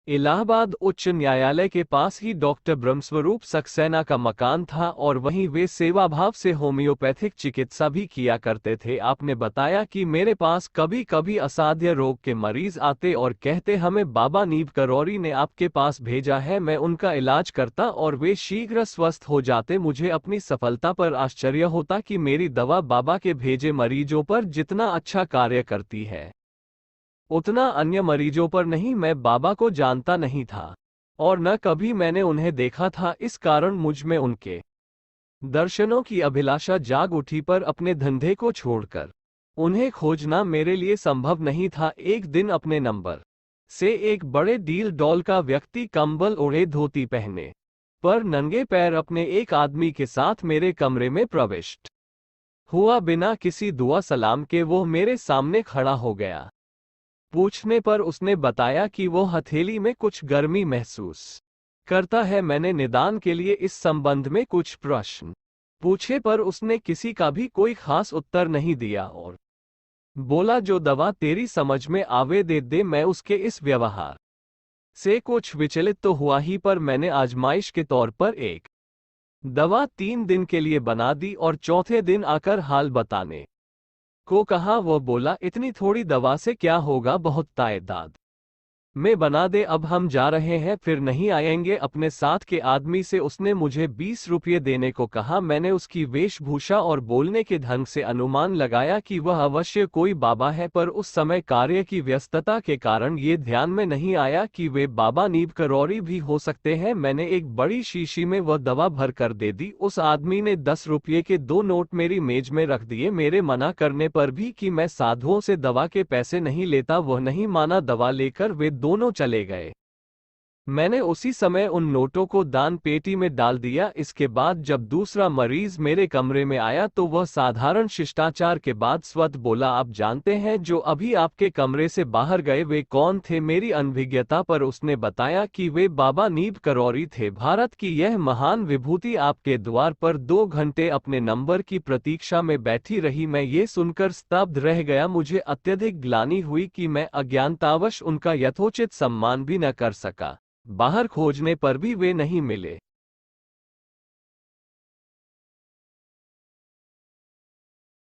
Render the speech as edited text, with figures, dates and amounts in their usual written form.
इलाहाबाद उच्च न्यायालय के पास ही डॉक्टर ब्रह्मस्वरूप सक्सेना का मकान था और वहीं वे सेवाभाव से होम्योपैथिक चिकित्सा भी किया करते थे। आपने बताया कि मेरे पास कभी कभी असाध्य रोग के मरीज आते और कहते हमें बाबा नीब करौरी ने आपके पास भेजा है। मैं उनका इलाज करता और वे शीघ्र स्वस्थ हो जाते। मुझे अपनी सफलता पर आश्चर्य होता कि मेरी दवा बाबा के भेजे मरीजों पर जितना अच्छा कार्य करती है उतना अन्य मरीजों पर नहीं। मैं बाबा को जानता नहीं था और न कभी मैंने उन्हें देखा था, इस कारण मुझ में उनके दर्शनों की अभिलाषा जाग उठी, पर अपने धंधे को छोड़कर उन्हें खोजना मेरे लिए संभव नहीं था। एक दिन अपने नंबर से एक बड़े डील डॉल का व्यक्ति कंबल ओढ़े धोती पहने पर नंगे पैर अपने एक आदमी के साथ मेरे कमरे में प्रविष्ट हुआ। बिना किसी दुआ सलाम के वो मेरे सामने खड़ा हो गया। पूछने पर उसने बताया कि वो हथेली में कुछ गर्मी महसूस करता है। मैंने निदान के लिए इस संबंध में कुछ प्रश्न पूछे पर उसने किसी का भी कोई खास उत्तर नहीं दिया और बोला जो दवा तेरी समझ में आवे दे दे। मैं उसके इस व्यवहार से कुछ विचलित तो हुआ ही, पर मैंने आजमाइश के तौर पर एक दवा 3 दिन के लिए बना दी और चौथे दिन आकर हाल बताने को कहा। वह बोला इतनी थोड़ी दवा से क्या होगा, बहुत तादाद में बना दे। अब हम जा रहे हैं, फिर नहीं आएंगे। अपने साथ के आदमी से उसने मुझे 20 रुपये देने को कहा। मैंने उसकी वेशभूषा और बोलने के ढंग से अनुमान लगाया कि वह अवश्य कोई बाबा है, पर उस समय कार्य की व्यस्तता के कारण ये ध्यान में नहीं आया कि वे बाबा नीब करौरी भी हो सकते हैं। मैंने एक बड़ी शीशी में वह दवा भर कर दे दी। उस आदमी ने 10 रुपये के 2 नोट मेरी मेज में रख दिए। मेरे मना करने पर भी कि मैं साधुओं से दवा के पैसे नहीं लेता, वह नहीं माना। दवा लेकर वे दोनों चले गए। मैंने उसी समय उन नोटों को दान पेटी में डाल दिया। इसके बाद जब दूसरा मरीज मेरे कमरे में आया तो वह साधारण शिष्टाचार के बाद स्वतः बोला, आप जानते हैं जो अभी आपके कमरे से बाहर गए वे कौन थे? मेरी अनभिज्ञता पर उसने बताया कि वे बाबा नीब करौरी थे। भारत की यह महान विभूति आपके द्वार पर 2 घंटे अपने नंबर की प्रतीक्षा में बैठी रही। मैं ये सुनकर स्तब्ध रह गया। मुझे अत्यधिक ग्लानि हुई कि मैं अज्ञानतावश उनका यथोचित सम्मान भी न कर सका। बाहर खोजने पर भी वे नहीं मिले।